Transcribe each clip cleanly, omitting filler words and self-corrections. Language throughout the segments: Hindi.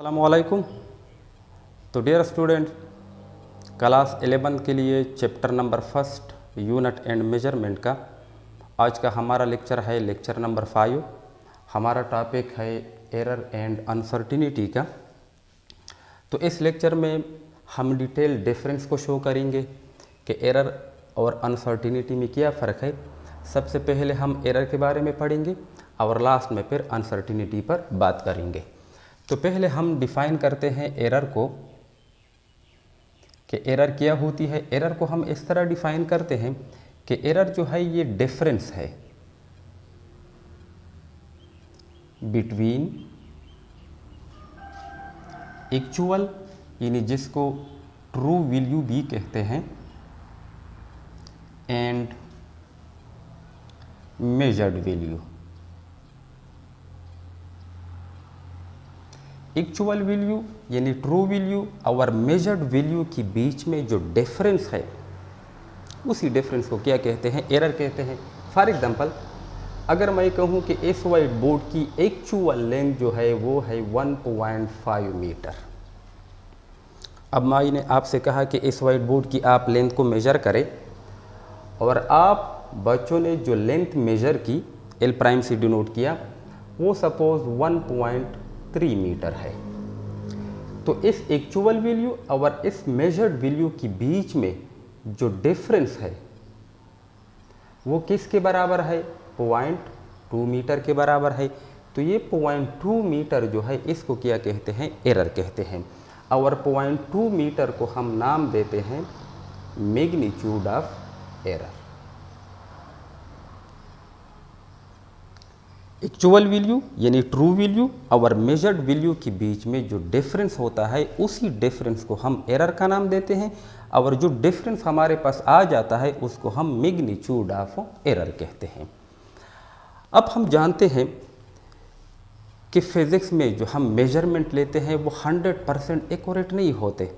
अस्सलामुअलैकुम। तो डियर स्टूडेंट, क्लास 11 के लिए chapter number first unit and measurement का आज का हमारा लेक्चर है लेक्चर नंबर 5। हमारा टॉपिक है एरर एंड अनसर्टिनिटी का। तो इस लेक्चर में हम डिटेल डिफरेंस को शो करेंगे कि एरर और अनसर्टिनिटी में क्या फ़र्क है। सबसे पहले हम एरर के बारे में पढ़ेंगे और लास्ट में फिर अनसर्टिनिटी पर बात करेंगे। तो पहले हम डिफ़ाइन करते हैं एरर को कि एरर क्या होती है। एरर को हम इस तरह डिफ़ाइन करते हैं कि एरर जो है ये डिफरेंस है बिटवीन एक्चुअल यानी जिसको ट्रू वैल्यू भी कहते हैं and measured value. Actual value यानी ट्रू वैल्यू और मेजर्ड वैल्यू के बीच में जो डिफरेंस है उसी डिफरेंस को क्या कहते हैं, एरर कहते हैं। फॉर एग्जांपल, अगर मैं कहूँ कि इस वाइट बोर्ड की एक्चुअल लेंथ जो है वो है 1.5 मीटर। अब मैंने आपसे कहा कि इस वाइट बोर्ड की आप लेंथ को मेजर करें और आप बच्चों ने जो लेंथ मेजर की एल प्राइम से डिनोट किया वो सपोज 1.3 मीटर है। तो इस एक्चुअल वैल्यू और इस मेजर्ड वैल्यू के बीच में जो डिफरेंस है वो किसके बराबर है, 0.2 मीटर के बराबर है। तो ये 0.2 मीटर जो है इसको क्या कहते हैं, एरर कहते हैं। और 0.2 मीटर को हम नाम देते हैं magnitude of error. Actual value यानी ट्रू वैल्यू और मेजर्ड वैल्यू के बीच में जो डिफरेंस होता है उसी डिफरेंस को हम एरर का नाम देते हैं और जो डिफरेंस हमारे पास आ जाता है उसको हम मैग्नीट्यूड ऑफ एरर कहते हैं। अब हम जानते हैं कि फिज़िक्स में जो हम मेजरमेंट लेते हैं वो 100% एक्यूरेट नहीं होते,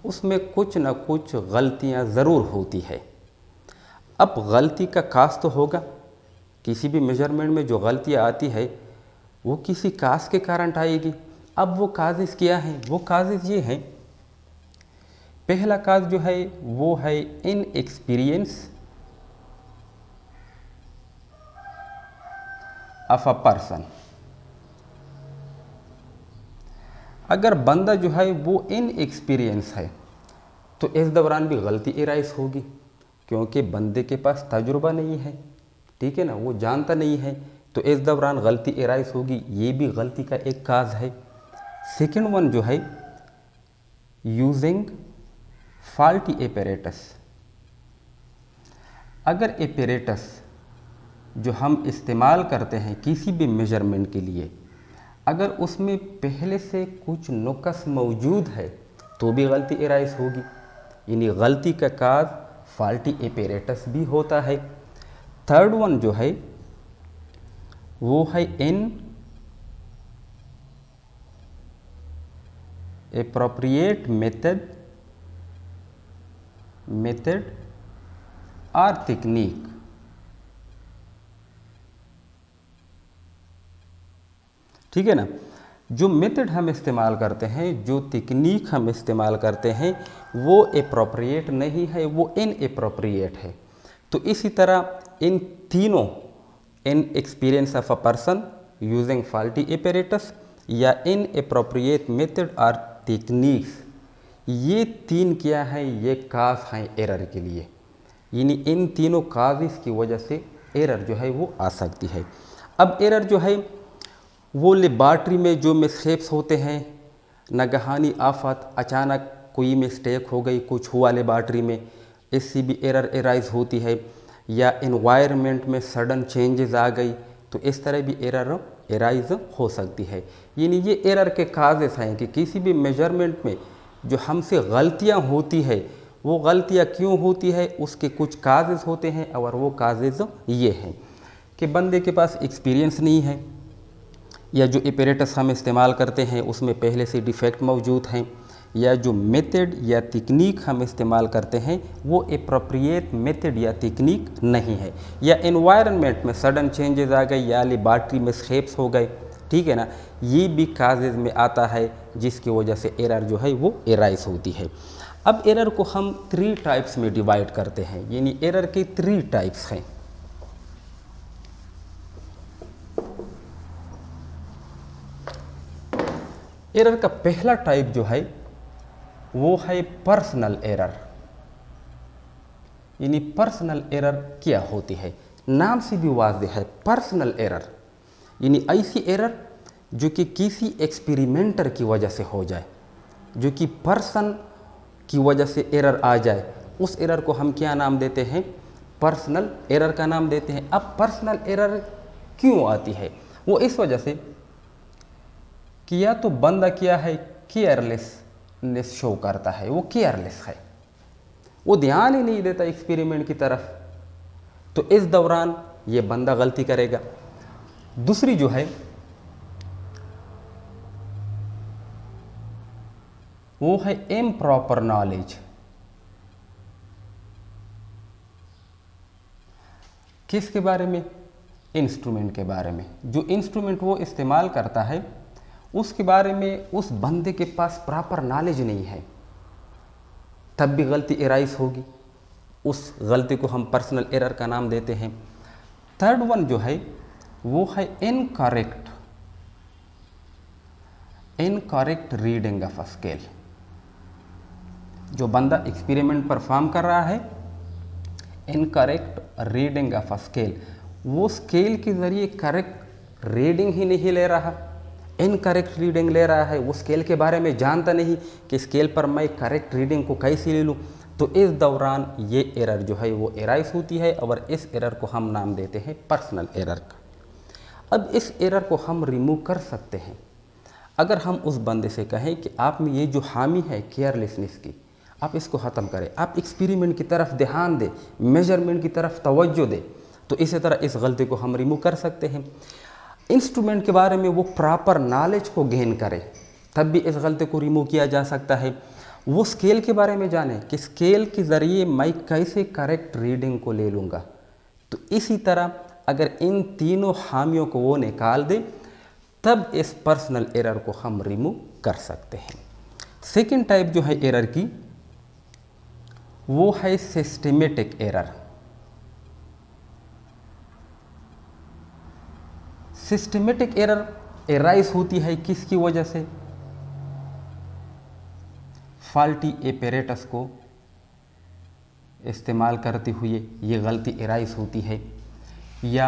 उसमें कुछ ना कुछ गलतियां ज़रूर होती है। अब गलती का काज तो होगा, किसी भी मेजरमेंट में जो गलतियाँ आती है वो किसी काज के कारण आएगी। अब वो काजेस क्या हैं, वो काजेस ये हैं। पहला काज जो है वो है इनएक्सपीरियंस ऑफ अ पर्सन। अगर बंदा जो है वो इनएक्सपीरियंस है तो इस दौरान भी गलती एराइज होगी, क्योंकि बंदे के पास तजुर्बा नहीं है, ठीक है ना, वो जानता नहीं है, तो इस दौरान गलती एराइज होगी। ये भी गलती का एक काज है। सेकंड वन जो है यूजिंग फॉल्टी एपरेटस। अगर एपरेटस जो हम इस्तेमाल करते हैं किसी भी मेजरमेंट के लिए, अगर उसमें पहले से कुछ नुक्स मौजूद है तो भी गलती एराइज होगी। यानी गलती का काज फॉल्टी एपरेटस भी होता है। थर्ड वन जो है वो है इन एप्रोप्रिएट मेथड और टेक्निक। ठीक है ना, जो मेथड हम इस्तेमाल करते हैं, जो टेक्निक हम इस्तेमाल करते हैं वो एप्रोप्रिएट नहीं है, वो इनएप्रोप्रिएट है। तो इसी तरह इन तीनों, in experience of a person, using faulty apparatus या इन एप्रोप्रिएट मेथड और टेक्निक्स, ये तीन क्या है, ये काज हैं एरर के लिए। यानी इन तीनों काजेस की वजह से एरर जो है वो आ सकती है। अब एरर जो है वो लेबॉर्ट्री में जो मिसहेप्स होते हैं, नगहानी आफत, अचानक कोई मिस्टेक हो गई, कुछ हुआ लेबॉर्ट्री में, इससे भी एरर एराइज होती है। या एनवायरनमेंट में सडन चेंजेस आ गई तो इस तरह भी एरर एराइज हो सकती है। यानी ये एरर के काजेस हैं कि किसी भी मेजरमेंट में जो हमसे गलतियां होती है वो गलतियां क्यों होती है, उसके कुछ काजेस होते हैं और वो काजेस ये हैं कि बंदे के पास एक्सपीरियंस नहीं है, या जो एपरेटस हम इस्तेमाल करते हैं उसमें पहले से डिफेक्ट मौजूद हैं, या जो मेथड या टेक्निक हम इस्तेमाल करते हैं वो एप्रोप्रिएट मेथड या टेक्निक नहीं है, या एनवायरनमेंट में सडन चेंजेस आ गए, या लेबॉर्ट्री में स्केप्स हो गए, ठीक है ना, ये भी काजेज में आता है जिसकी वजह से एरर जो है वो एराइज होती है। अब एरर को हम 3 टाइप्स में डिवाइड करते हैं, यानी एरर के 3 टाइप्स हैं। एरर का पहला टाइप जो है वो है पर्सनल एरर। यानी पर्सनल एरर क्या होती है, नाम से भी वाज़ेह है, पर्सनल एरर यानी ऐसी एरर जो कि किसी एक्सपेरिमेंटर की वजह से हो जाए, जो कि पर्सन की वजह से एरर आ जाए, उस एरर को हम क्या नाम देते हैं, पर्सनल एरर का नाम देते हैं। अब पर्सनल एरर क्यों आती है, वो इस वजह से कि या तो बंदा क्या है केयरलेसनेस शो करता है, वो केयरलेस है, वो ध्यान ही नहीं देता एक्सपेरिमेंट की तरफ, तो इस दौरान ये बंदा गलती करेगा। दूसरी जो है वो है इम्प्रॉपर नॉलेज। किसके बारे में, इंस्ट्रूमेंट के बारे में। जो इंस्ट्रूमेंट वो इस्तेमाल करता है उसके बारे में उस बंदे के पास प्रॉपर नॉलेज नहीं है, तब भी गलती एराइज होगी, उस गलती को हम पर्सनल एरर का नाम देते हैं। थर्ड वन जो है वो है incorrect reading of a scale. जो बंदा एक्सपेरिमेंट परफॉर्म कर रहा है, incorrect reading of a scale, वो स्केल के ज़रिए करेक्ट रीडिंग ही नहीं ले रहा, इनकरेक्ट रीडिंग ले रहा है, वो स्केल के बारे में जानता नहीं कि स्केल पर मैं करेक्ट रीडिंग को कैसे ले लूँ, तो इस दौरान ये एरर जो है वो एराइज होती है और इस एरर को हम नाम देते हैं पर्सनल एरर का। अब इस एरर को हम रिमूव कर सकते हैं अगर हम उस बंदे से कहें कि आप में ये जो हामी है केयरलेसनेस की, आप इसको ख़त्म करें, आप एक्सपेरिमेंट की तरफ ध्यान दें, मेजरमेंट की तरफ तवज्जो दें, तो इसी तरह इस गलती को हम रिमूव कर सकते हैं। इंस्ट्रूमेंट के बारे में वो प्रॉपर नॉलेज को गेन करे, तब भी इस गलती को रिमूव किया जा सकता है। वो स्केल के बारे में जाने कि स्केल के ज़रिए मैं कैसे करेक्ट रीडिंग को ले लूँगा, तो इसी तरह अगर इन तीनों हामियों को वो निकाल दे, तब इस पर्सनल एरर को हम रिमूव कर सकते हैं। सेकंड टाइप जो है एरर की वो है systematic error. Systematic error arise होती है किसकी वजह से, फॉल्टी एपेरेटस को इस्तेमाल करते हुए ये गलती एराइज होती है, या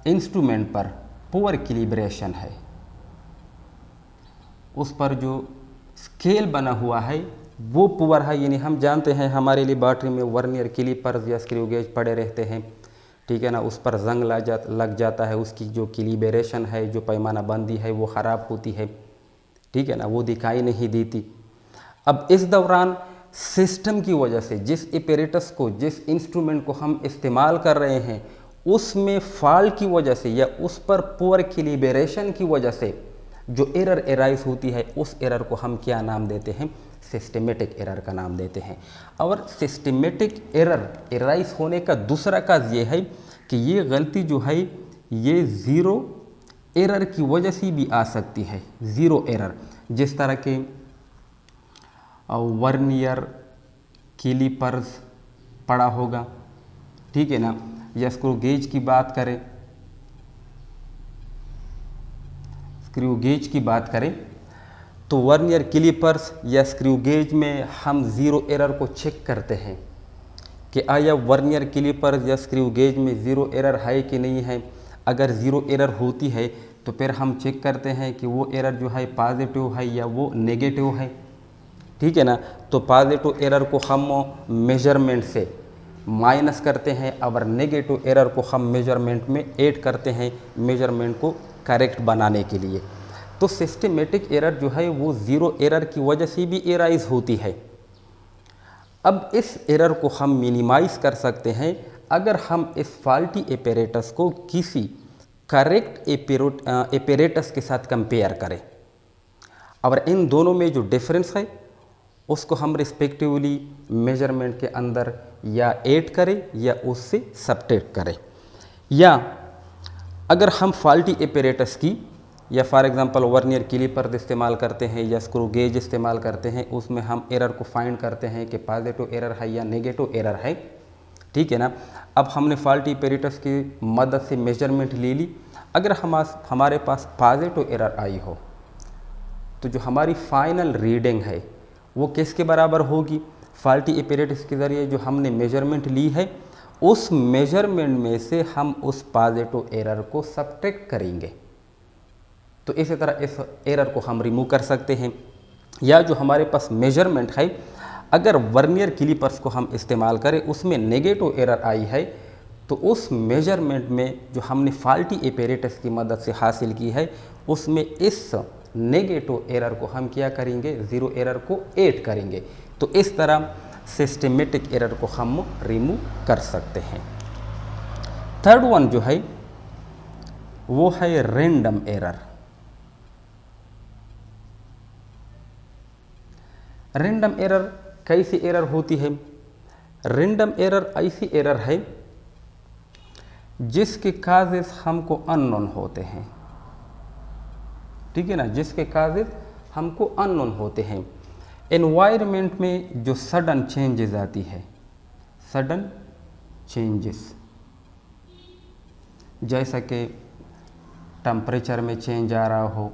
इंस्ट्रूमेंट पर पुअर कैलिब्रेशन है, उस पर जो स्केल बना हुआ है वो पुअर है। यानी हम जानते हैं हमारे लेबॉर्ट्री में वर्नियर कैलिपर्स या स्क्रू गेज पड़े रहते हैं, ठीक है ना, उस पर जंग लग जाता है, उसकी जो कैलिब्रेशन है, जो पैमाना बंदी है वो ख़राब होती है, ठीक है ना, वो दिखाई नहीं देती। अब इस दौरान सिस्टम की वजह से जिस एपेरेटस को, जिस इंस्ट्रूमेंट को हम इस्तेमाल कर रहे हैं, उसमें फॉल्ट की वजह से या उस पर पुअर कैलिब्रेशन की वजह से जो एरर एराइज होती है, उस एरर को हम क्या नाम देते हैं, सिस्टमेटिक एरर का नाम देते हैं। और सिस्टमेटिक एरर एराइज होने का दूसरा काज ये है कि ये गलती जो है ये ज़ीरो एरर की वजह से भी आ सकती है। ज़ीरो एरर जिस तरह के वर्नियर कैलिपर्स पड़ा होगा, ठीक है ना, या स्क्रू गेज की बात करें, स्क्रू गेज की बात करें तो वर्नियर कैलिपर्स या स्क्रू गेज में हम ज़ीरो एरर को चेक करते हैं कि आया वर्नियर कैलिपर्स या स्क्रू गेज में ज़ीरो एरर है कि नहीं है। अगर ज़ीरो एरर होती है तो फिर हम चेक करते हैं कि वो एरर जो है पॉजिटिव है या वो नेगेटिव है, ठीक है ना। तो पॉजिटिव एरर को हम मेजरमेंट से माइनस करते हैं और नेगेटिव एरर को हम मेजरमेंट में ऐड करते हैं, मेजरमेंट को करेक्ट बनाने के लिए। तो सिस्टमेटिक एरर जो है वो ज़ीरो एरर की वजह से भी एराइज होती है। अब इस एरर को हम मिनिमाइज़ कर सकते हैं अगर हम इस फॉल्टी एपेरेटस को किसी करेक्ट एपेरेटस के साथ कंपेयर करें और इन दोनों में जो डिफरेंस है उसको हम रिस्पेक्टिवली मेजरमेंट के अंदर या ऐड करें या उससे सब्ट्रैक्ट करें। या अगर हम फॉल्टी एपेरेटस की या फॉर एग्जांपल वर्नियर कैलिपर इस्तेमाल करते हैं या स्क्रू गेज इस्तेमाल करते हैं, उसमें हम एरर को फाइंड करते हैं कि पॉजिटिव एरर है या नेगेटिव एरर है, ठीक है ना। अब हमने फॉल्टी एपेरेटस की मदद से मेजरमेंट ले ली। अगर हमारे पास पॉजिटिव एरर आई हो तो जो हमारी फाइनल रीडिंग है वो किसके बराबर होगी? फॉल्टी एपेरेटस के ज़रिए जो हमने मेजरमेंट ली है उस मेजरमेंट में से हम उस पॉजिटिव एरर को सब्ट्रैक्ट करेंगे। तो इसी तरह इस एरर को हम रिमूव कर सकते हैं। या जो हमारे पास मेजरमेंट है, अगर वर्नियर कैलिपर्स को हम इस्तेमाल करें उसमें नेगेटिव एरर आई है तो उस मेजरमेंट में जो हमने फॉल्टी एपेरेटस की मदद से हासिल की है उसमें इस नेगेटिव एरर को हम क्या करेंगे? ज़ीरो एरर को ऐड करेंगे। तो इस तरह सिस्टमेटिक एरर को हम रिमूव कर सकते हैं। थर्ड वन जो है वो है रैंडम एरर। रैंडम एरर कैसी एरर होती है? रैंडम एरर ऐसी एरर है जिसके काजेस हमको अननोन होते हैं, ठीक है ना, जिसके काजेस हमको अननोन होते हैं। एनवायरनमेंट में जो सडन चेंजेस आती है, सडन चेंजेस, जैसा कि टेम्परेचर में चेंज आ रहा हो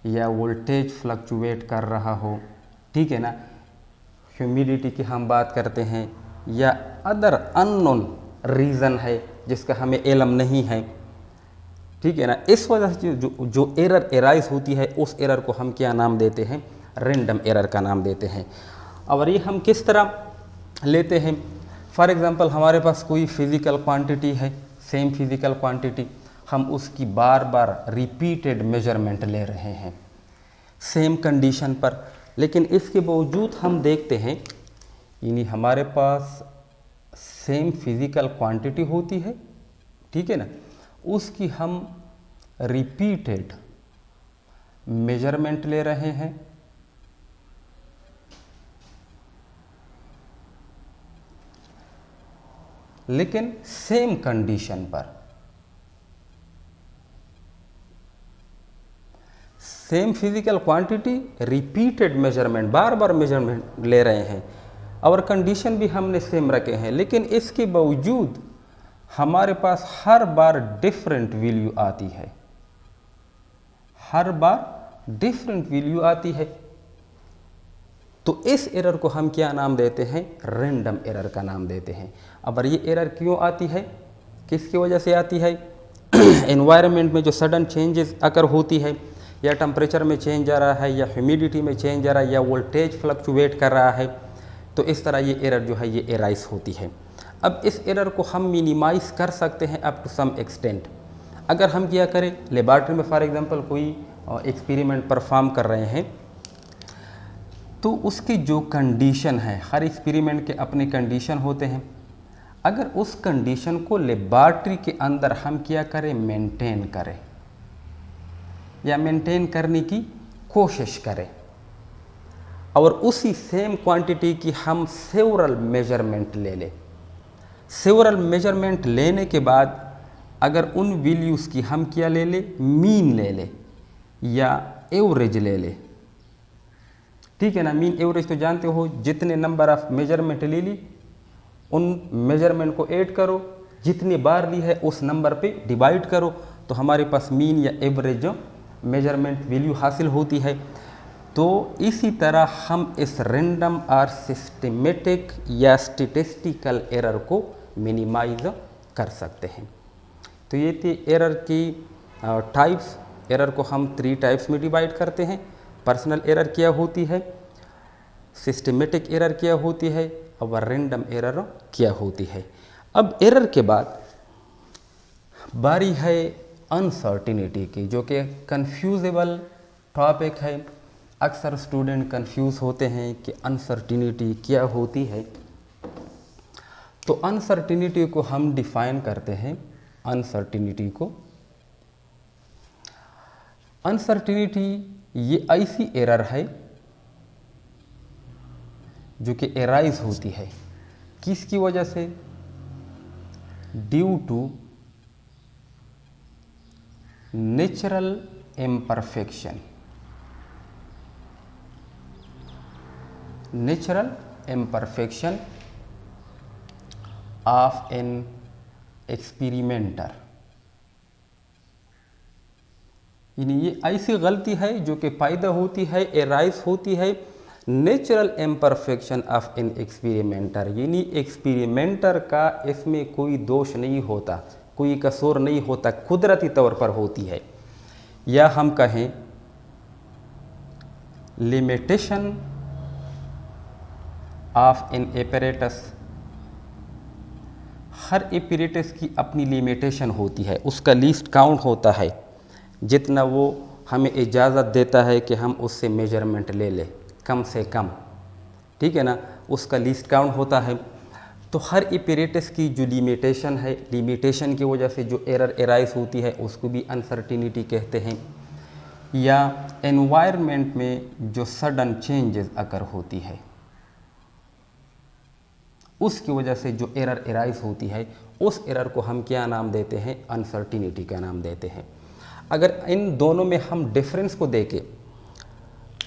या वोल्टेज फ्लक्चुएट कर रहा हो, ठीक है ना, ह्यूमिडिटी की हम बात करते हैं या अदर अननोन रीज़न है जिसका हमें इल्म नहीं है, ठीक है ना। इस वजह से जो एरर एराइज होती है उस एरर को हम क्या नाम देते हैं? रैंडम एरर का नाम देते हैं। और ये हम किस तरह लेते हैं? फॉर एग्जांपल हमारे पास कोई फिज़िकल क्वांटिटी है, सेम फिज़िकल क्वांटिटी, हम उसकी बार बार रिपीटेड मेजरमेंट ले रहे हैं सेम कंडीशन पर, लेकिन इसके बावजूद हम देखते हैं यानी हमारे पास सेम फिज़िकल क्वांटिटी होती है, ठीक है ना, उसकी हम रिपीटेड मेजरमेंट ले रहे हैं, लेकिन सेम कंडीशन पर, same physical quantity, repeated measurement, बार बार मेजरमेंट ले रहे हैं और कंडीशन भी हमने सेम रखे हैं, लेकिन इसके बावजूद हमारे पास हर बार डिफरेंट वैल्यू आती है, हर बार डिफरेंट वैल्यू आती है। तो इस एरर को हम क्या नाम देते हैं? रैंडम एरर का नाम देते हैं। अब ये एरर क्यों आती है, किसकी वजह से आती है? एनवायरनमेंट में जो सडन चेंजेस अगर होती है, या टेम्परेचर में चेंज आ रहा है, या ह्यूमिडिटी में चेंज आ रहा है, या वोल्टेज फ्लक्चुएट कर रहा है, तो इस तरह ये एरर जो है ये एराइज होती है। अब इस एरर को हम मिनिमाइज कर सकते हैं अप टू सम एक्सटेंट। अगर हम क्या करें, लेबॉर्ट्री में फॉर एग्जांपल कोई एक्सपेरिमेंट परफॉर्म कर रहे हैं, तो उसकी जो कंडीशन है, हर एक्सपेरिमेंट के अपने कंडीशन होते हैं, अगर उस कंडीशन को लेबॉर्ट्री के अंदर हम क्या करें, मेंटेन करें या मेंटेन करने की कोशिश करें, और उसी सेम क्वांटिटी की हम सेवरल मेजरमेंट ले लें, सेवरल मेजरमेंट लेने के बाद अगर उन वैल्यूज़ की हम क्या ले लें, मीन ले लें या एवरेज ले लें, ठीक है ना। मीन एवरेज तो जानते हो, जितने नंबर ऑफ मेजरमेंट ले ली उन मेजरमेंट को ऐड करो, जितनी बार ली है उस नंबर पे डिवाइड करो, तो हमारे पास मीन या एवरेज मेजरमेंट वैल्यू हासिल होती है। तो इसी तरह हम इस रैंडम और सिस्टमेटिक या स्टैटिस्टिकल एरर को मिनिमाइज कर सकते हैं। तो ये थी एरर की टाइप्स। एरर को हम 3 टाइप्स में डिवाइड करते हैं। पर्सनल एरर क्या होती है, सिस्टमेटिक एरर क्या होती है, और रैंडम एरर क्या होती है। अब एरर के बाद बारी है अनसर्टिनिटी की, जो कि कन्फ्यूजेबल टॉपिक है। अक्सर स्टूडेंट कंफ्यूज होते हैं कि अनसर्टिनिटी क्या होती है। तो अनसर्टिनिटी को हम डिफाइन करते हैं। अनसर्टिनिटी ये ऐसी एरर है जो कि एराइज होती है किसकी वजह से, due to natural imperfection, natural imperfection of an experimenter। यानी ये ऐसी गलती है जो कि पैदा होती है, एराइज होती है natural imperfection of an experimenter, यानी एक्सपेरिमेंटर का इसमें कोई दोष नहीं होता, कोई कसूर नहीं होता, कुदरती तौर पर होती है। या हम कहें लिमिटेशन ऑफ एन एपरेटस, हर एपरेटस की अपनी लिमिटेशन होती है, उसका लीस्ट काउंट होता है, जितना वो हमें इजाज़त देता है कि हम उससे मेजरमेंट ले लें, कम से कम, ठीक है ना, उसका लीस्ट काउंट होता है। तो हर एपरेटस की जो लिमिटेशन है, लिमिटेशन की वजह से जो एरर एराइज होती है उसको भी अनसर्टिनिटी कहते हैं। या एनवायरनमेंट में जो सडन चेंजेस अकर होती है उसकी वजह से जो एरर एराइज होती है, उस एरर को हम क्या नाम देते हैं? अनसर्टिनिटी का नाम देते हैं। अगर इन दोनों में हम डिफरेंस को देखें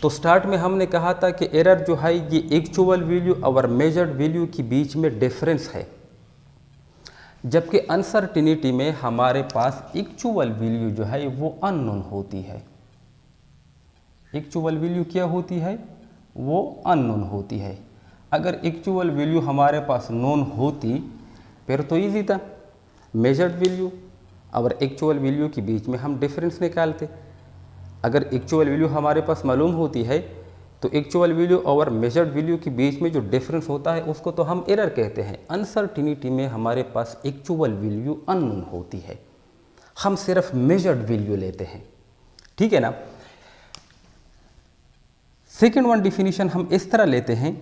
तो स्टार्ट में हमने कहा था कि एरर जो है ये एक्चुअल वैल्यू और मेजर्ड वैल्यू के बीच में डिफरेंस है, जबकि अनसर्टिनिटी में हमारे पास एक्चुअल वैल्यू जो है वो अननोन होती है। एक्चुअल वैल्यू क्या होती है? वो अननोन होती है। अगर एक्चुअल वैल्यू हमारे पास नोन होती फिर तो ईजी था, मेजर्ड वैल्यू और एक्चुअल वैल्यू के बीच में हम डिफरेंस निकालते। अगर एक्चुअल वैल्यू हमारे पास मालूम होती है तो एक्चुअल वैल्यू और मेजर्ड वैल्यू के बीच में जो डिफरेंस होता है उसको तो हम एरर कहते हैं। अनसर्टिनिटी में हमारे पास एक्चुअल वैल्यू अननोन होती है, हम सिर्फ मेजर्ड वैल्यू लेते हैं, ठीक है ना। सेकेंड वन डिफिनीशन हम इस तरह लेते हैं,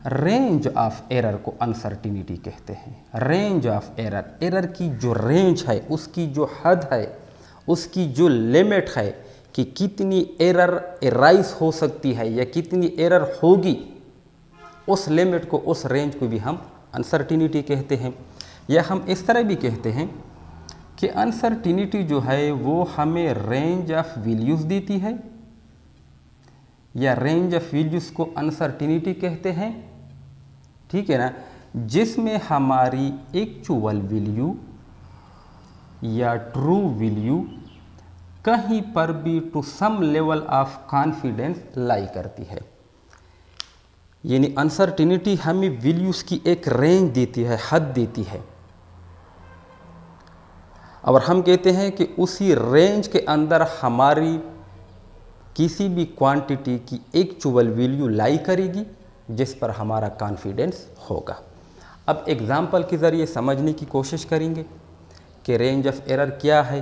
रेंज ऑफ एरर को अनसर्टिनिटी कहते हैं। रेंज ऑफ एरर, एरर की जो रेंज है, उसकी जो हद है, उसकी जो लिमिट है कि कितनी एरर एराइज हो सकती है या कितनी एरर होगी, उस लिमिट को, उस रेंज को भी हम अनसर्टिनिटी कहते हैं। या हम इस तरह भी कहते हैं कि अनसर्टिनिटी जो है वो हमें रेंज ऑफ वैल्यूज़ देती है, या रेंज ऑफ वैल्यूज़ को अनसर्टिनिटी कहते हैं, ठीक है ना, जिसमें हमारी एक्चुअल वैल्यू या ट्रू वैल्यू कहीं पर भी to some level of confidence lie करती है। यानी अनसर्टिनिटी हमें वैल्यूज़ की एक रेंज देती है, हद देती है, और हम कहते हैं कि उसी रेंज के अंदर हमारी किसी भी क्वांटिटी की एक्चुअल वैल्यू लाई करेगी जिस पर हमारा कॉन्फिडेंस होगा। अब एग्जाम्पल के ज़रिए समझने की कोशिश करेंगे कि रेंज ऑफ एरर क्या है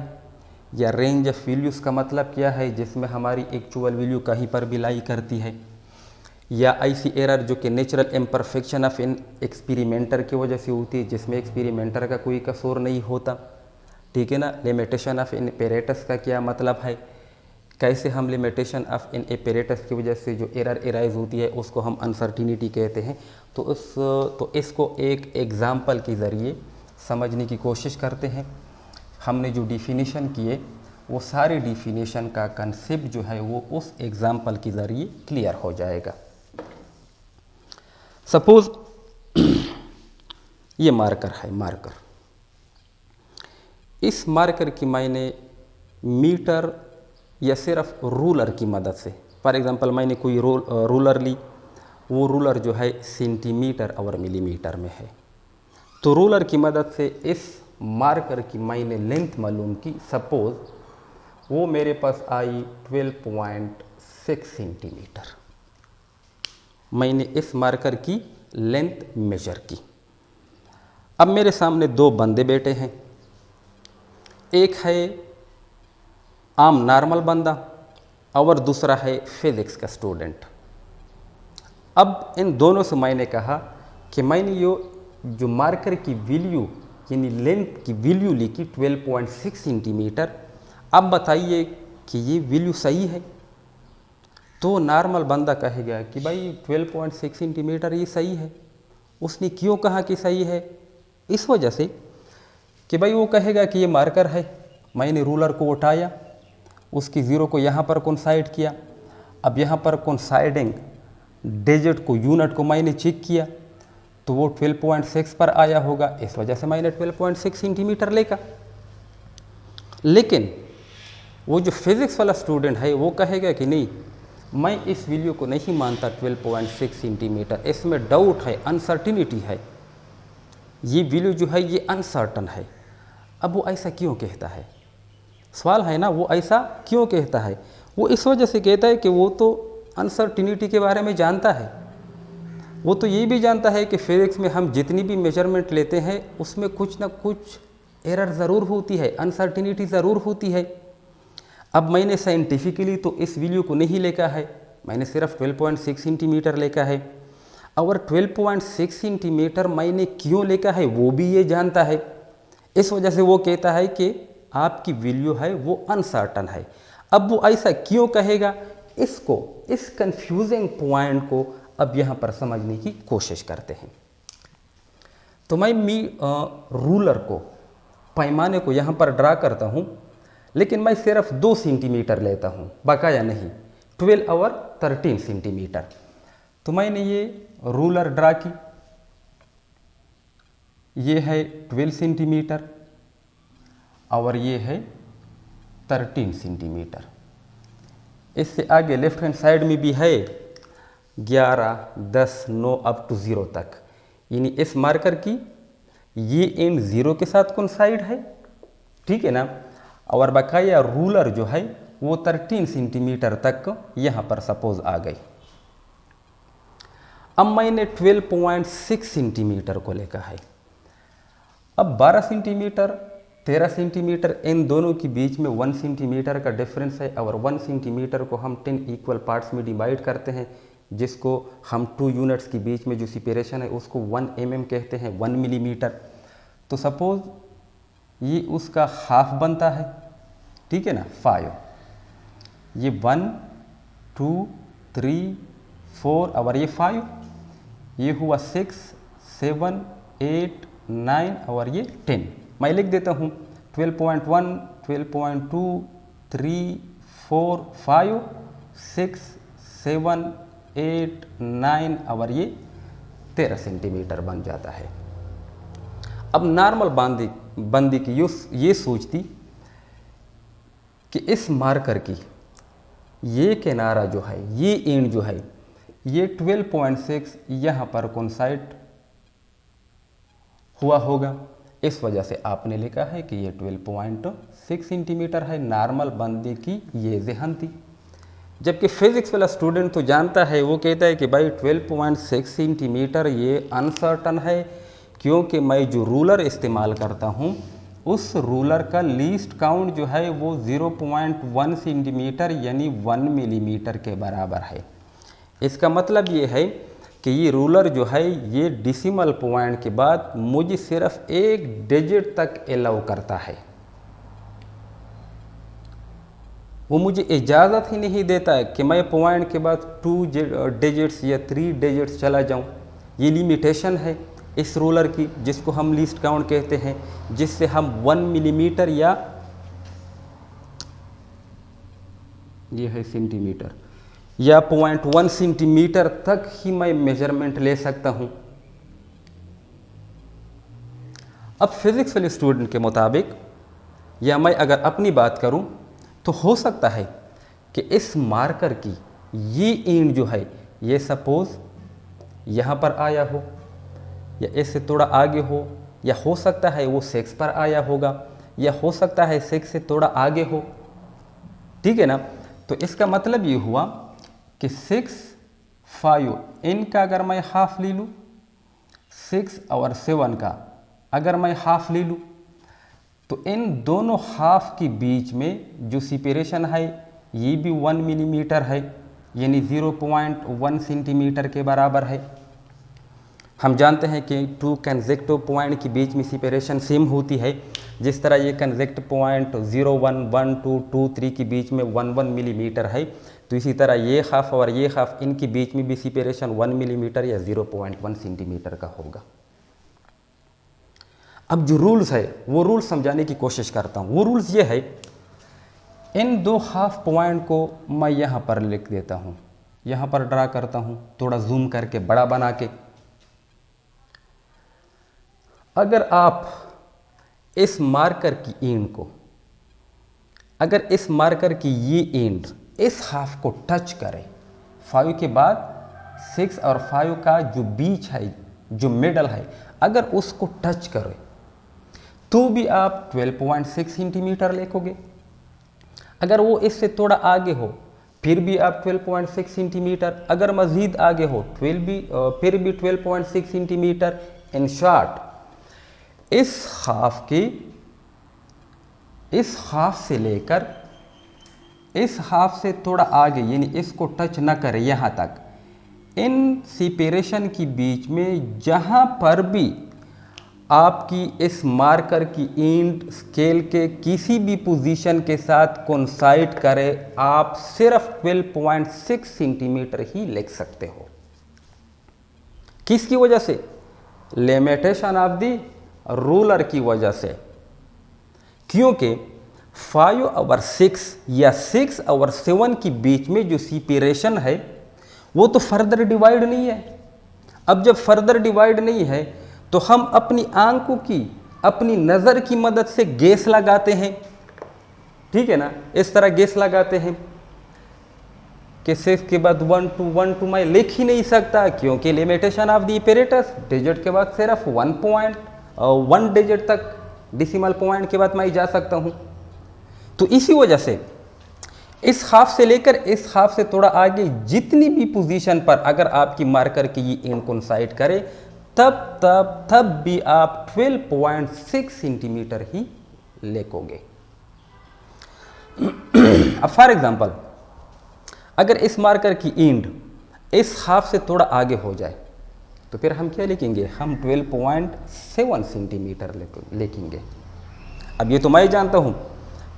या रेंज ऑफ वैल्यूज़ का मतलब क्या है जिसमें हमारी एक्चुअल वैल्यू कहीं पर भी लाई करती है, या ऐसी एरर जो कि natural imperfection of in experimenter की वजह से होती है जिसमें एक्सपेरिमेंटर का कोई कसूर नहीं होता, ठीक है ना। लिमिटेशन ऑफ इन एपरेटस का क्या मतलब है, कैसे हम लिमिटेशन ऑफ इन एपरेटस की वजह से जो एरर एराइज होती है उसको हम अनसर्टिनिटी कहते हैं। तो इसको एक एग्ज़ाम्पल के ज़रिए समझने की कोशिश करते हैं। हमने जो डिफिनीशन किए वो सारे डिफिनीशन का कंसेप्ट जो है वो उस एग्ज़ाम्पल के ज़रिए क्लियर हो जाएगा। सपोज़ ये मार्कर है, मार्कर, इस मार्कर की मैंने मीटर या सिर्फ रूलर की मदद से, फॉर एग्ज़ाम्पल मैंने कोई रूलर ली, वो रूलर जो है सेंटीमीटर और मिलीमीटर में है, तो रूलर की मदद से इस मार्कर की मैंने लेंथ मालूम की। सपोज़ वो मेरे पास आई 12.6 सेंटीमीटर, मैंने इस मार्कर की लेंथ मेजर की। अब मेरे सामने दो बंदे बैठे हैं, एक है आम नॉर्मल बंदा और दूसरा है फिज़िक्स का स्टूडेंट। अब इन दोनों से मैंने कहा कि मैंने जो मार्कर की वैल्यू यानी लेंथ की वैल्यू लिखी 12.6 सेंटीमीटर, अब बताइए कि ये वैल्यू सही है। तो नॉर्मल बंदा कहेगा कि भाई 12.6 सेंटीमीटर ये सही है। उसने क्यों कहा कि सही है? इस वजह से कि भाई वो कहेगा कि ये मार्कर है, मैंने रूलर को उठाया, उसकी ज़ीरो को यहाँ पर कोइंसाइड किया। अब यहाँ पर कोइंसाइडिंग डिजिट को, यूनिट को मैंने चेक किया तो वो 12.6 पर आया होगा, इस वजह से मैंने 12.6 सेंटीमीटर लेगा। लेकिन वो जो फिज़िक्स वाला स्टूडेंट है वो कहेगा कि नहीं, मैं इस वैल्यू को नहीं मानता 12.6 सेंटीमीटर, इसमें डाउट है, अनसर्टिनिटी है, ये वैल्यू जो है ये अनसर्टन है। अब वो ऐसा क्यों कहता है? सवाल है ना, वो ऐसा क्यों कहता है? वो इस वजह से कहता है कि वो तो अनसर्टिनिटी के बारे में जानता है। वो तो ये भी जानता है कि फिज़िक्स में हम जितनी भी मेजरमेंट लेते हैं उसमें कुछ ना कुछ एरर ज़रूर होती है, अनसर्टिनिटी ज़रूर होती है। अब मैंने साइंटिफिकली तो इस वैल्यू को नहीं लेका है, मैंने सिर्फ 12.6 सेंटीमीटर लेका है। और 12.6 सेंटीमीटर मैंने क्यों लेका है वो भी ये जानता है। इस वजह से वो कहता है कि आपकी वैल्यू है वो अनसर्टन है। अब वो ऐसा क्यों कहेगा, इसको, इस कंफ्यूजिंग पॉइंट को अब यहाँ पर समझने की कोशिश करते हैं। तो मैं रूलर को, पैमाने को यहाँ पर ड्रा करता हूँ, लेकिन मैं सिर्फ 2 सेंटीमीटर लेता हूँ, बकाया नहीं, 12 और 13 सेंटीमीटर। तो मैंने ये रूलर ड्रा की, ये है 12 सेंटीमीटर और ये है 13 सेंटीमीटर। इससे आगे लेफ्ट हैंड साइड में भी है 11, 10, 9 अप टू 0 तक, यानी इस मार्कर की ये एंड 0 के साथ कोइंसाइड है, ठीक है ना। और बकाया रूलर जो है वो 13 सेंटीमीटर तक यहाँ पर सपोज आ गई। अब मैंने 12.6 सेंटीमीटर को लेकर है। अब 12 सेंटीमीटर, 13 सेंटीमीटर, इन दोनों के बीच में 1 सेंटीमीटर का डिफरेंस है और 1 सेंटीमीटर को हम 10 इक्वल पार्ट्स में डिवाइड करते हैं, जिसको हम 2 यूनिट्स के बीच में जो सेपरेशन है उसको 1 mm कहते हैं, 1 मिलीमीटर। तो सपोज ये उसका हाफ बनता है, ठीक है ना, 5, ये 1, 2, 3, 4 और ये 5, ये हुआ 6, 7, 8, 9 और ये 10। मैं लिख देता हूँ 12.1, 12.2, 3, 4, 5, 6, 7, 8, 9 और ये 13 सेंटीमीटर बन जाता है। अब नॉर्मल बंदी की ये सोचती कि इस मार्कर की ये किनारा जो है, ये एंड जो है, ये 12.6 यहाँ पर कोइंसाइड हुआ होगा, इस वजह से आपने लिखा है कि ये 12.6 सेंटीमीटर है। नॉर्मल बंदी की ये ज़हन थी। जबकि फिज़िक्स वाला स्टूडेंट तो जानता है, वो कहता है कि भाई 12.6 सेंटीमीटर ये अनसर्टन है, क्योंकि मैं जो रूलर इस्तेमाल करता हूँ उस रूलर का लीस्ट काउंट जो है वो 0.1 सेंटीमीटर यानी 1 मिलीमीटर के बराबर है। इसका मतलब ये है कि ये रूलर जो है ये डेसिमल पॉइंट के बाद मुझे सिर्फ 1 डिजिट तक अलाउ करता है, वो मुझे इजाज़त ही नहीं देता है कि मैं पॉइंट के बाद 2 डिजिट्स या 3 डिजिट्स चला जाऊं। ये लिमिटेशन है इस रूलर की, जिसको हम लीस्ट काउंट कहते हैं, जिससे हम 1 मिलीमीटर या ये है सेंटीमीटर या 0.1 सेंटीमीटर तक ही मैं मेजरमेंट ले सकता हूं। अब फिजिक्स वाले स्टूडेंट के मुताबिक, या मैं अगर अपनी बात करूं, तो हो सकता है कि इस मार्कर की ये एंड जो है ये सपोज यहाँ पर आया हो, या इससे थोड़ा आगे हो, या हो सकता है वो 6 पर आया होगा, या हो सकता है 6 से थोड़ा आगे हो, ठीक है ना। तो इसका मतलब ये हुआ कि 6, 5 इनका अगर मैं हाफ ले लूँ, 6 और 7 का अगर मैं हाफ ले लूँ, तो इन दोनों हाफ के बीच में जो सेपरेशन है ये भी 1 मिलीमीटर है, यानी 0.1 सेंटीमीटर के बराबर है। हम जानते हैं कि 2 कंसेक्टिव पॉइंट के बीच में सेपरेशन सेम होती है। जिस तरह ये कंसेक्टिव पॉइंट 0, 1, 1, 2, 2, 3 के बीच में 1 मिलीमीटर है, तो इसी तरह ये हाफ और ये हाफ इनके बीच में भी सेपरेशन 1 मिलीमीटर या 0.1 सेंटीमीटर का होगा। अब जो रूल्स है वो रूल्स समझाने की कोशिश करता हूँ। वो रूल्स ये है, इन दो हाफ पॉइंट को मैं यहाँ पर लिख देता हूँ, यहाँ पर ड्रा करता हूँ, थोड़ा जूम करके बड़ा बना के। अगर आप इस मार्कर की एंड को, अगर इस मार्कर की ये एंड इस हाफ को टच करे, 5 के बाद 6 और 5 का जो बीच है, जो मिडल है, अगर उसको टच करे तो भी आप 12.6 सेंटीमीटर लिखोगे। अगर वो इससे थोड़ा आगे हो फिर भी आप 12.6 सेंटीमीटर, अगर मज़ीद आगे हो फिर भी 12.6 सेंटीमीटर। इन शॉर्ट, इस हाफ से लेकर इस हाफ से थोड़ा आगे, यानी इसको टच न करे यहाँ तक, इन सेपरेशन के बीच में जहाँ पर भी आपकी इस मार्कर की एंड स्केल के किसी भी पोजीशन के साथ कोइंसाइड करे, आप सिर्फ 12.6 सेंटीमीटर ही लिख सकते हो। किसकी वजह से? लिमिटेशन ऑफ द रूलर की वजह से। क्योंकि 5 और 6 या 6 और 7 के बीच में जो सेपरेशन है वो तो फर्दर डिवाइड नहीं है। अब जब फर्दर डिवाइड नहीं है तो हम अपनी आंखों की, अपनी नज़र की मदद से गेस लगाते हैं, ठीक है ना। इस तरह गेस लगाते हैं कि 6 के बाद 1 2 मैं लिख ही नहीं सकता, क्योंकि limitation of the apparatus, digit के बाद सिर्फ 1 डिजिट तक, डेसिमल पॉइंट के बाद मैं जा सकता हूं। तो इसी वजह से इस हाफ से लेकर इस हाफ से थोड़ा आगे जितनी भी पोजीशन पर अगर आपकी मार्कर की ये एंड कोइंसाइड करे, तब भी आप 12.6 सेंटीमीटर ही लिखोगे। अब फॉर एग्जांपल, अगर इस मार्कर की एंड इस हाफ से थोड़ा आगे हो जाए तो फिर हम क्या लिखेंगे? हम 12.7 सेंटीमीटर लिखेंगे। अब ये तो मैं जानता हूँ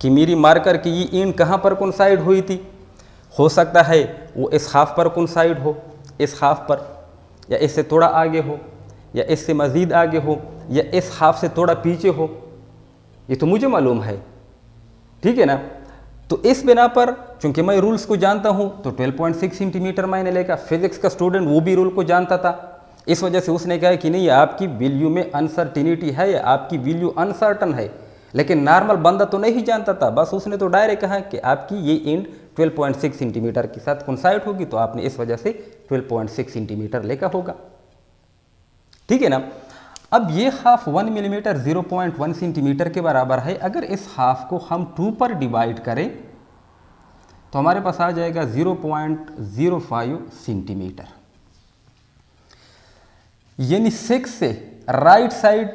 कि मेरी मार्कर की ये एंड कहाँ पर कोइंसाइड हुई थी। हो सकता है वो इस हाफ पर कोइंसाइड हो, इस हाफ पर, या इससे थोड़ा आगे हो, या इससे मज़ीद आगे हो, या इस हाफ से थोड़ा पीछे हो। ये तो मुझे मालूम है, ठीक है ना। तो इस बिना पर, चूंकि मैं रूल्स को जानता हूँ, तो 12.6 सेंटीमीटर मैंने लिखा। फिजिक्स का स्टूडेंट वो भी रूल को जानता था, इस वजह से उसने कहा कि नहीं, आपकी वैल्यू में अनसर्टिनिटी है, आपकी वैल्यू अनसर्टन है। लेकिन नॉर्मल बंदा तो नहीं जानता था, बस उसने तो डायरेक्ट कहा कि आपकी ये एंड 12.6 सेंटीमीटर के साथ कोइंसाइड होगी, तो आपने इस वजह से 12.6 सेंटीमीटर लिखा होगा, ठीक है ना। अब ये हाफ 1 मिलीमीटर 0.1 सेंटीमीटर के बराबर है। अगर इस हाफ को हम 2 पर डिवाइड करें तो हमारे पास आ जाएगा 0.05 सेंटीमीटर। यानी 6 से राइट साइड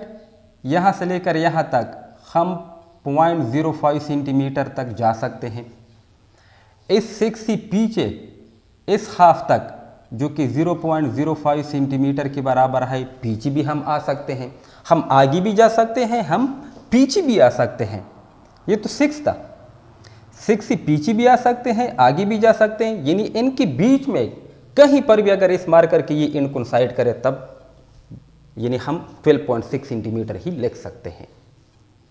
यहाँ से लेकर यहाँ तक हम 0.05 सेंटीमीटर तक जा सकते हैं। इस 6 से पीछे इस हाफ तक, जो कि 0.05 सेंटीमीटर के बराबर है, पीछे भी हम आ सकते हैं। हम आगे भी जा सकते हैं, हम पीछे भी आ सकते हैं। ये तो 6 था, 6 से पीछे भी आ सकते हैं, आगे भी जा सकते हैं। यानी इनके बीच में कहीं पर भी अगर इस मार्कर की ये एंड कोइंसाइड करे, तब यानी हम 12.6 सेंटीमीटर ही लिख सकते हैं,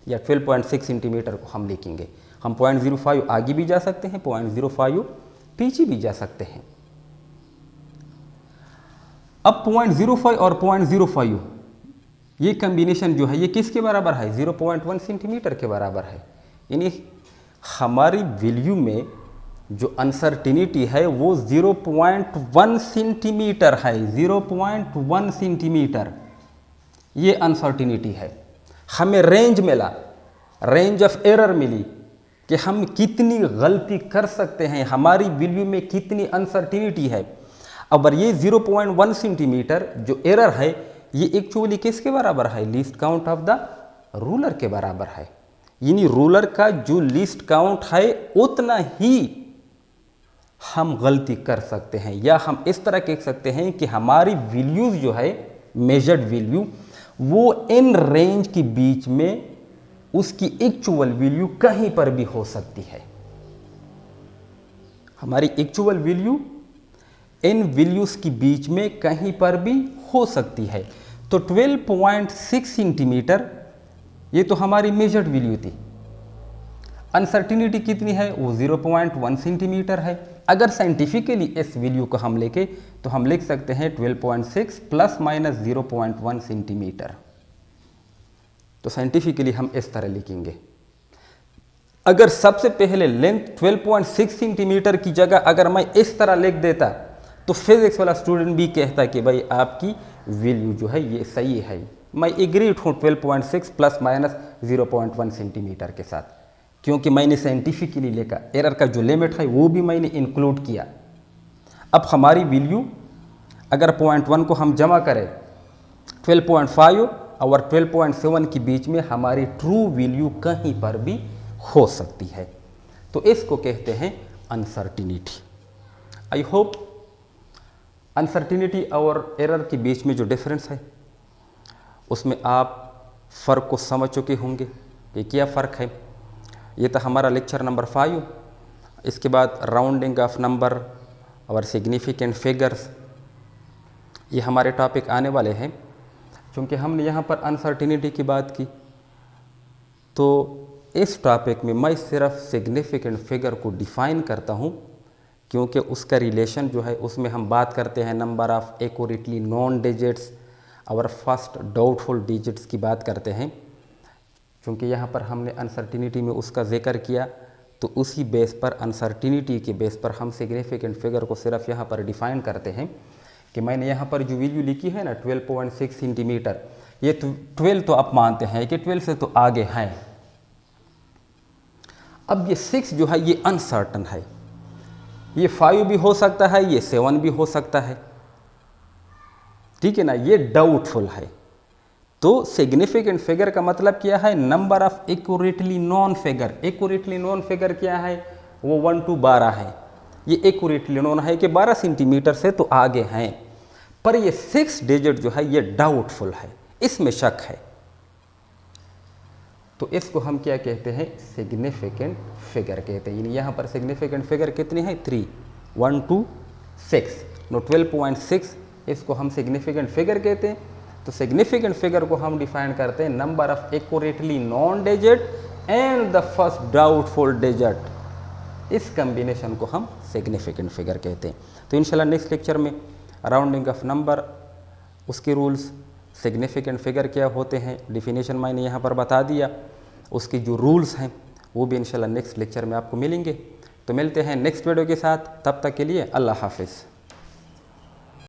या 12.6 सेंटीमीटर को हम लिखेंगे। हम 0.05 आगे भी जा सकते हैं, 0.05 पीछे भी जा सकते हैं। अब 0.05 और 0.05 ये कॉम्बिनेशन जो है ये किसके बराबर है? 0.1 सेंटीमीटर के बराबर है। यानी हमारी वैल्यू में जो अनसर्टिनिटी है वो 0.1 सेंटीमीटर है। 0.1 सेंटीमीटर ये अनसर्टिनिटी है। हमें रेंज मिला, रेंज ऑफ एरर मिली कि हम कितनी गलती कर सकते हैं, हमारी वैल्यू में कितनी अनसर्टिनिटी है। अब ये 0.1 सेंटीमीटर जो एरर है ये एक्चुअली किसके बराबर है? Least count of the ruler के बराबर है। यानी रूलर का जो लीस्ट काउंट है उतना ही हम गलती कर सकते हैं, या हम इस तरह कह सकते हैं कि हमारी वैल्यूज जो है, मेजर्ड वैल्यू, वो इन रेंज के बीच में उसकी एक्चुअल वैल्यू कहीं पर भी हो सकती है। हमारी एक्चुअल वैल्यू इन वैल्यूज के बीच में कहीं पर भी हो सकती है। तो 12.6 सेंटीमीटर ये तो हमारी मेजर्ड वैल्यू थी। अनसर्टिनिटी कितनी है, वो 0.1 सेंटीमीटर है। अगर साइंटिफिकली इस वैल्यू को हम लेके तो हम लिख सकते हैं 12.6 प्लस माइनस 0.1 सेंटीमीटर। तो साइंटिफिकली हम इस तरह लिखेंगे। अगर सबसे पहले लेंथ 12.6 सेंटीमीटर की जगह अगर मैं इस तरह लिख देता तो फिजिक्स वाला स्टूडेंट भी कहता कि भाई आपकी वैल्यू जो है ये सही है, मैं एग्रीड हूँ 12.6 प्लस माइनस 0.1 सेंटीमीटर के साथ, क्योंकि मैंने साइंटिफिकली लिखा। एरर का जो लिमिट है वो भी मैंने इंक्लूड किया। अब हमारी वैल्यू अगर 0.1 को हम जमा करें 12.5 और 12.7 के बीच में हमारी ट्रू वैल्यू कहीं पर भी हो सकती है। तो इसको कहते हैं अनसर्टिनिटी। आई होप अनसर्टिनिटी और एरर के बीच में जो डिफरेंस है उसमें आप फ़र्क को समझ चुके होंगे कि क्या फ़र्क है। ये था हमारा लेक्चर नंबर 5। इसके बाद राउंडिंग ऑफ नंबर और सिग्निफिकेंट फिगर्स, ये हमारे टॉपिक आने वाले हैं। क्योंकि हमने यहाँ पर अनसर्टिनिटी की बात की तो इस टॉपिक में मैं सिर्फ सिग्निफिकेंट फिगर को डिफ़ाइन करता हूँ, क्योंकि उसका रिलेशन जो है उसमें हम बात करते हैं number of accurately non digits और फर्स्ट डाउटफुल डिजिट्स की बात करते हैं। क्योंकि यहाँ पर हमने अनसर्टिनिटी में उसका जिक्र किया तो उसी बेस पर, अनसर्टिनिटी के बेस पर हम सिग्निफिकेंट फिगर को सिर्फ यहाँ पर डिफ़ाइन करते हैं कि मैंने यहाँ पर जो वैल्यू लिखी है ना 12.6 सेंटीमीटर, ये तो 12 तो आप मानते हैं कि 12 से तो आगे हैं। अब ये 6 जो है ये अनसर्टन है, ये 5 भी हो सकता है, ये 7 भी हो सकता है, ठीक है ना, ये डाउटफुल है। तो सिग्निफिकेंट फिगर का मतलब क्या है, number of accurately non figure. Accurately non figure क्या है, वो 1 to 12 है। ये एक्यूरेटली नॉन है कि 12 सेंटीमीटर से तो आगे हैं, पर ये 6 डिजिट जो है ये डाउटफुल है, इसमें शक है। तो इसको हम क्या कहते हैं, सिग्निफिकेंट फिगर कहते हैं। यहाँ पर सिग्निफिकेंट फिगर कितनी है, 3, 1 to 6। नो 12.6 इसको हम सिग्निफिकेंट फिगर कहते हैं। तो सिग्निफिकेंट फिगर को हम डिफाइन करते हैं number of accurately non digit and the first doubtful digit. इस कम्बिनेशन को हम सिग्निफिकेंट फिगर कहते हैं। तो इंशाल्लाह नेक्स्ट लेक्चर में राउंडिंग ऑफ नंबर, उसके रूल्स, सिग्निफिकेंट फिगर क्या होते हैं, डिफिनेशन मैंने यहाँ पर बता दिया, उसकी जो रूल्स हैं वो भी इंशाल्लाह नेक्स्ट लेक्चर में आपको मिलेंगे। तो मिलते हैं नेक्स्ट वीडियो के साथ, तब तक के लिए अल्लाह हाफिज़।